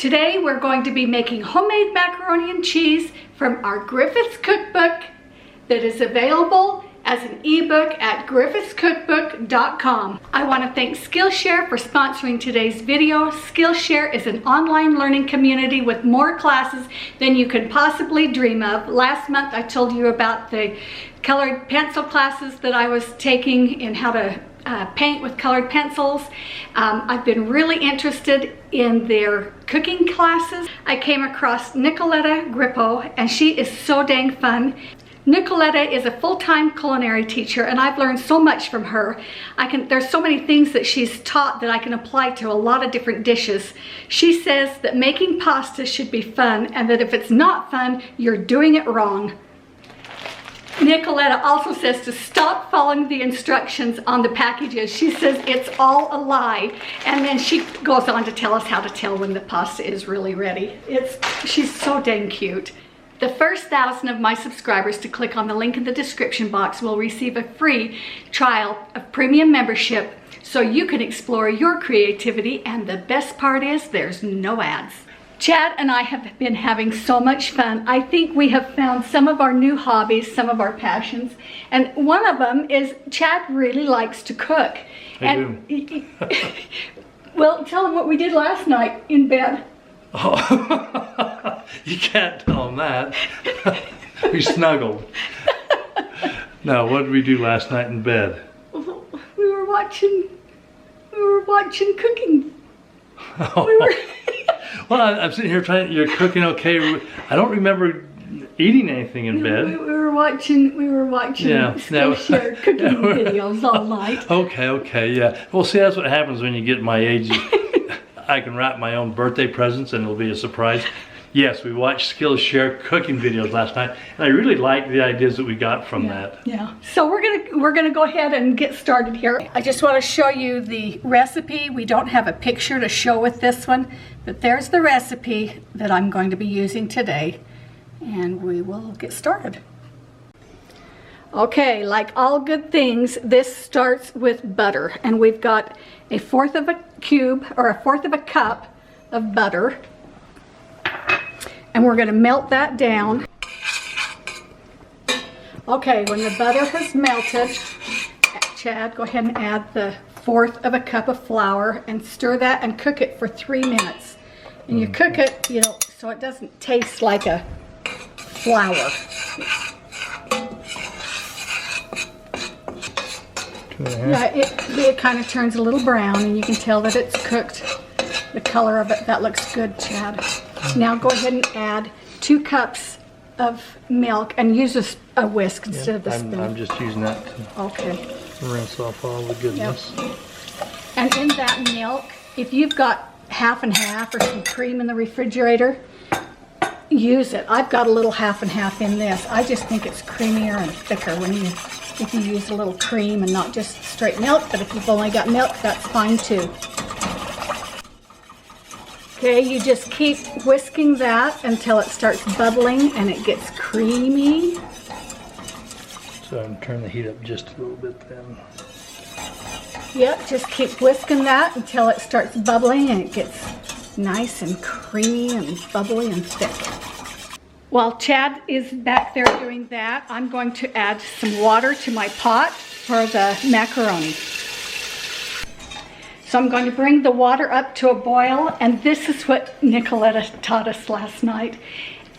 Today we're going to be making homemade macaroni and cheese from our Griffiths cookbook that is available as an ebook at griffithscookbook.com. I want to thank Skillshare for sponsoring today's video. Skillshare is an online learning community with more classes than you could possibly dream of. Last month I told you about the colored pencil classes that I was taking in how to paint with colored pencils. I've been really interested in their cooking classes. I came across Nicoletta Grippo, and she is so dang fun. Nicoletta is a full-time culinary teacher, and I've learned so much from her. There's so many things that she's taught that I can apply to a lot of different dishes. She says that making pasta should be fun, and that if it's not fun, you're doing it wrong. Nicoletta also says to stop following the instructions on the packages. She says it's all a lie. And then she goes on to tell us how to tell when the pasta is really ready. She's so dang cute. The first 1,000 of my subscribers to click on the link in the description box will receive a free trial of premium membership so you can explore your creativity, and the best part is there's no ads. Chad and I have been having so much fun. I think we have found some of our new hobbies, some of our passions, and one of them is Chad really likes to cook. Well, tell them what we did last night in bed. Oh, you can't tell them that. We snuggled. Now, what did we do last night in bed? We were watching cooking. Oh. Well, I'm sitting here trying. You're cooking okay. I don't remember eating anything in bed. We were watching Skillshare cooking videos all night. Okay, yeah. Well, see, that's what happens when you get my age. I can wrap my own birthday presents, and it'll be a surprise. Yes, we watched Skillshare cooking videos last night, and I really liked the ideas that we got from that. Yeah. So we're gonna go ahead and get started here. I just want to show you the recipe. We don't have a picture to show with this one, but there's the recipe that I'm going to be using today, and we will get started. Okay, like all good things, this starts with butter, and we've got 1/4 of a cube or 1/4 of a cup of butter. And we're going to melt that down. Okay, when the butter has melted, Chad, go ahead and add the 1/4 of a cup of flour and stir that and cook it for 3 minutes. And you cook it, so it doesn't taste like a flour. Yeah, it kind of turns a little brown, and you can tell that it's cooked. The color of it, that looks good, Chad. Now go ahead and add 2 cups of milk, and use a whisk instead of the spoon. I'm just using that to rinse off all the goodness. Yep. And in that milk, if you've got half and half or some cream in the refrigerator, use it. I've got a little half and half in this. I just think it's creamier and thicker if you use a little cream and not just straight milk, but if you've only got milk, that's fine too. Okay, you just keep whisking that until it starts bubbling and it gets creamy. So I'm turning the heat up just a little bit then. Yep, just keep whisking that until it starts bubbling and it gets nice and creamy and bubbly and thick. While Chad is back there doing that, I'm going to add some water to my pot for the macaroni. So I'm going to bring the water up to a boil, and this is what Nicoletta taught us last night.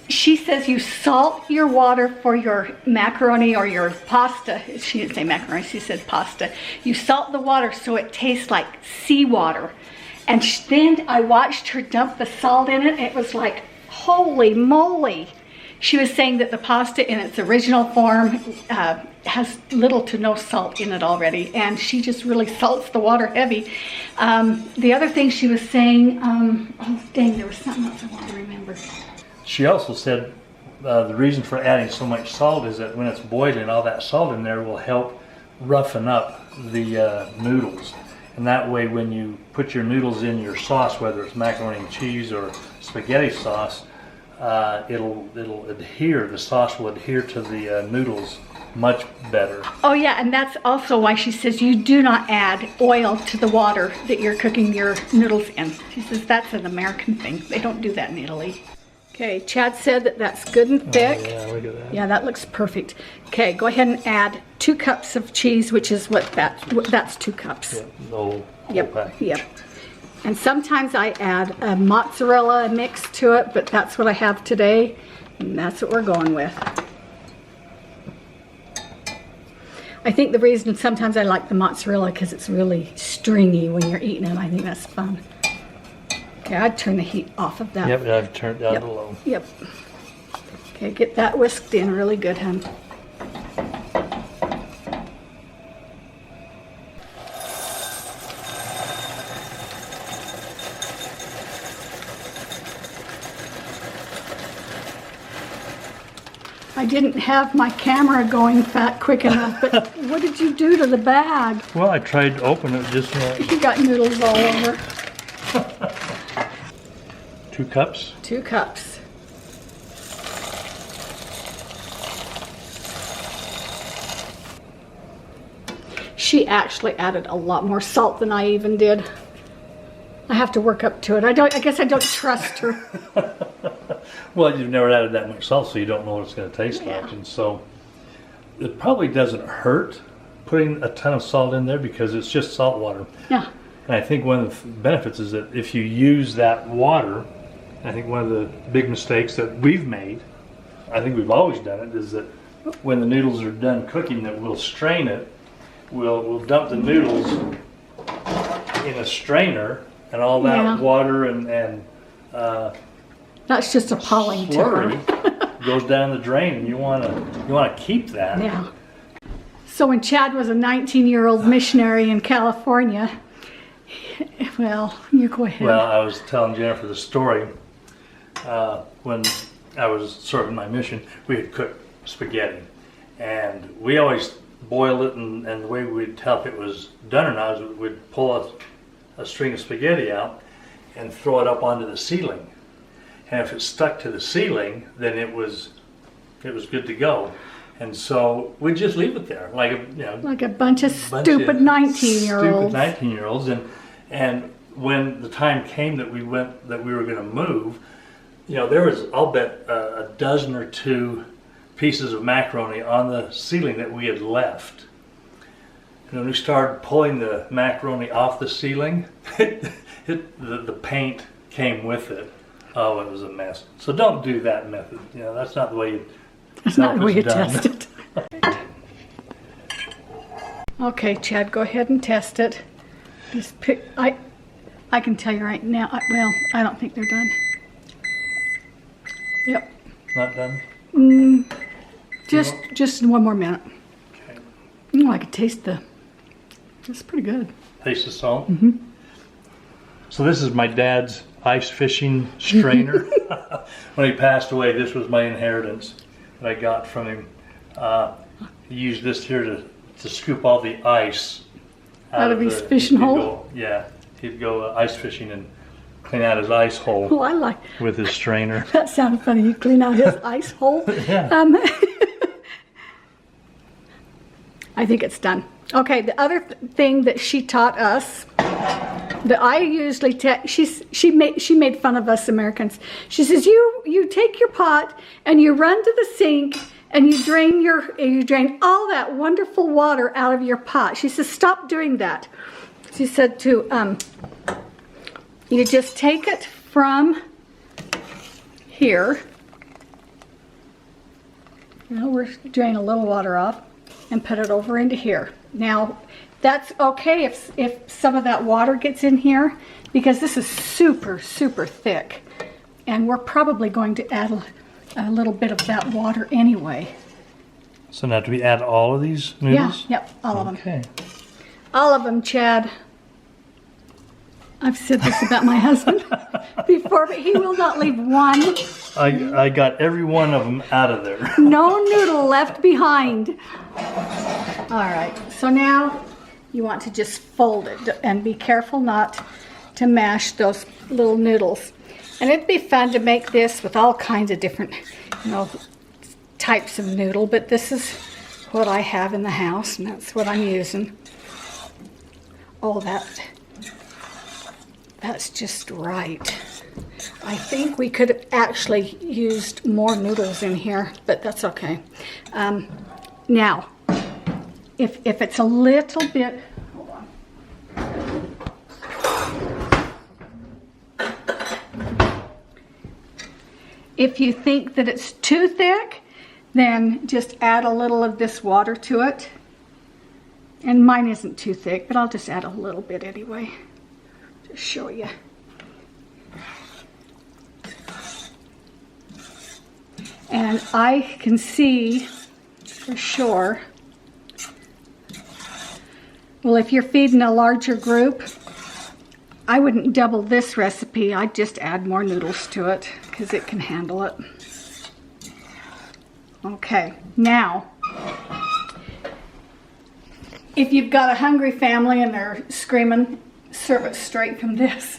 She says you salt your water for your macaroni or your pasta. She didn't say macaroni, she said pasta. You salt the water so it tastes like seawater. And then I watched her dump the salt in it. It was like, holy moly. She was saying that the pasta in its original form has little to no salt in it already, and she just really salts the water heavy. The other thing she was saying, oh dang, there was something else I wanted to remember. She also said the reason for adding so much salt is that when it's boiling, all that salt in there will help roughen up the noodles. And that way when you put your noodles in your sauce, whether it's macaroni and cheese or spaghetti sauce, it'll adhere, the sauce will adhere to the noodles much better. Oh yeah, and that's also why she says you do not add oil to the water that you're cooking your noodles in. She says that's an American thing. They don't do that in Italy. Okay, Chad said that that's good and thick. Oh, yeah, look at that. Yeah, that looks perfect. Okay, go ahead and add 2 cups of cheese, which is that's 2 cups. Yeah, the whole package. Yep. And sometimes I add a mozzarella mix to it, but that's what I have today, and that's what we're going with. I think the reason sometimes I like the mozzarella because it's really stringy when you're eating it. I think that's fun. Okay, I'd turn the heat off of that. Yep, I've turned down to low. Yep. Okay, get that whisked in really good, hun. I didn't have my camera going quick enough, but what did you do to the bag? Well, I tried to open it just now. You got noodles all over. 2 cups? 2 cups. She actually added a lot more salt than I even did. I have to work up to it. I guess I don't trust her. Well, you've never added that much salt, so you don't know what it's going to taste Yeah. like. And so it probably doesn't hurt putting a ton of salt in there because it's just salt water. Yeah. And I think one of the benefits is that if you use that water, I think one of the big mistakes that we've made, I think we've always done it, is that when the noodles are done cooking, that we'll strain it, we'll dump the noodles in a strainer, and all that Yeah. water and That's just appalling to her. slurry goes down the drain, and you want to keep that. Yeah. So when Chad was a 19-year-old missionary in California, well, you go ahead. Well, I was telling Jennifer the story when I was serving my mission. We had cooked spaghetti, and we always boil it, and the way we'd tell if it was done or not is we'd pull a string of spaghetti out and throw it up onto the ceiling. And if it stuck to the ceiling, then it was good to go. And so we'd just leave it there, like a bunch of stupid 19-year-olds. Stupid 19-year-olds, and when the time came that we were going to move, there was, I'll bet, a dozen or 2 pieces of macaroni on the ceiling that we had left. And when we started pulling the macaroni off the ceiling, the paint came with it. Oh, it was a mess. So don't do that method. That's not the way you. That's not the way you test it. Okay, Chad, go ahead and test it. Just pick. I can tell you right now. I don't think they're done. Yep. Not done? Just 1 more minute. Okay. Oh, I could taste it's pretty good. Taste the salt? Mm-hmm. So this is my dad's ice fishing strainer. When he passed away, this was my inheritance that I got from him. He used this here to scoop all the ice out of his fishing hole? He'd go ice fishing and clean out his ice hole. Oh, I like with his strainer. That sounded funny. You clean out his ice hole. Yeah. I think it's done. Okay, the other thing that she taught us that I usually she made fun of us Americans. She says you take your pot and you run to the sink and you drain all that wonderful water out of your pot. She says stop doing that. She said to you just take it from here. We're drain a little water off and put it over into here. Now, that's okay if some of that water gets in here because this is super, super thick. And we're probably going to add a little bit of that water anyway. So now do we add all of these noodles? Yeah, yep, all of them. Okay. All of them, Chad. I've said this about my husband before, but he will not leave one. I got every one of them out of there. No noodle left behind. All right, so now you want to just fold it and be careful not to mash those little noodles. And it'd be fun to make this with all kinds of different, types of noodle, but this is what I have in the house, and that's what I'm using. Oh, that's just right. I think we could have actually used more noodles in here, but that's okay. Now, if it's a little bit, hold on. If you think that it's too thick, then just add a little of this water to it. And mine isn't too thick, but I'll just add a little bit anyway, to show you. And I can see for sure, well, if you're feeding a larger group, I wouldn't double this recipe. I'd just add more noodles to it because it can handle it. Okay, now, if you've got a hungry family and they're screaming, serve it straight from this.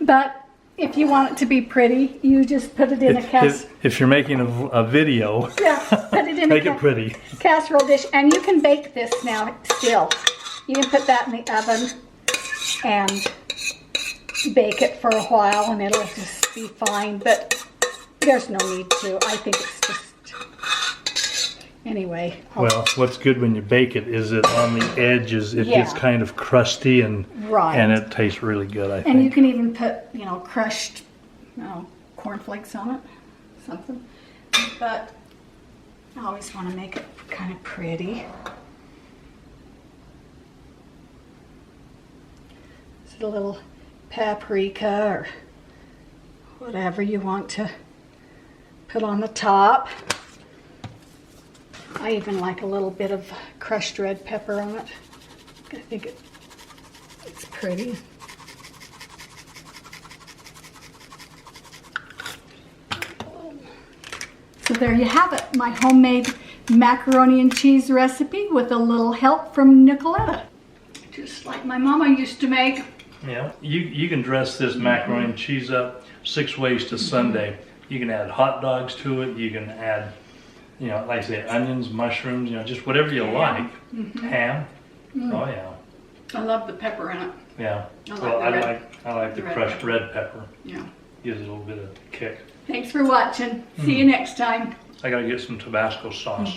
But if you want it to be pretty, you just put it in a casserole. If you're making a video, yeah, put it in make it pretty. Casserole dish, and you can bake this now still. You can put that in the oven and bake it for a while, and it'll just be fine. But there's no need to. I think it's just. Anyway. Well, what's good when you bake it is that on the edges it gets kind of crusty and it tastes really good, I think. And you can even put, you know, crushed cornflakes on it, something. But I always want to make it kind of pretty. Just a little paprika or whatever you want to put on the top. I even like a little bit of crushed red pepper on it. I think it's pretty. So there you have it, my homemade macaroni and cheese recipe with a little help from Nicoletta. Just like my mama used to make. Yeah, you can dress this macaroni and cheese up 6 ways to Sunday. You can add hot dogs to it. You can add, you know, like I say, onions, mushrooms, you know, just whatever you like. Ham. Oh yeah. I love the pepper in it. Yeah. I like the crushed red pepper. Yeah. Gives it a little bit of kick. Thanks for watching. See you next time. I gotta get some Tabasco sauce.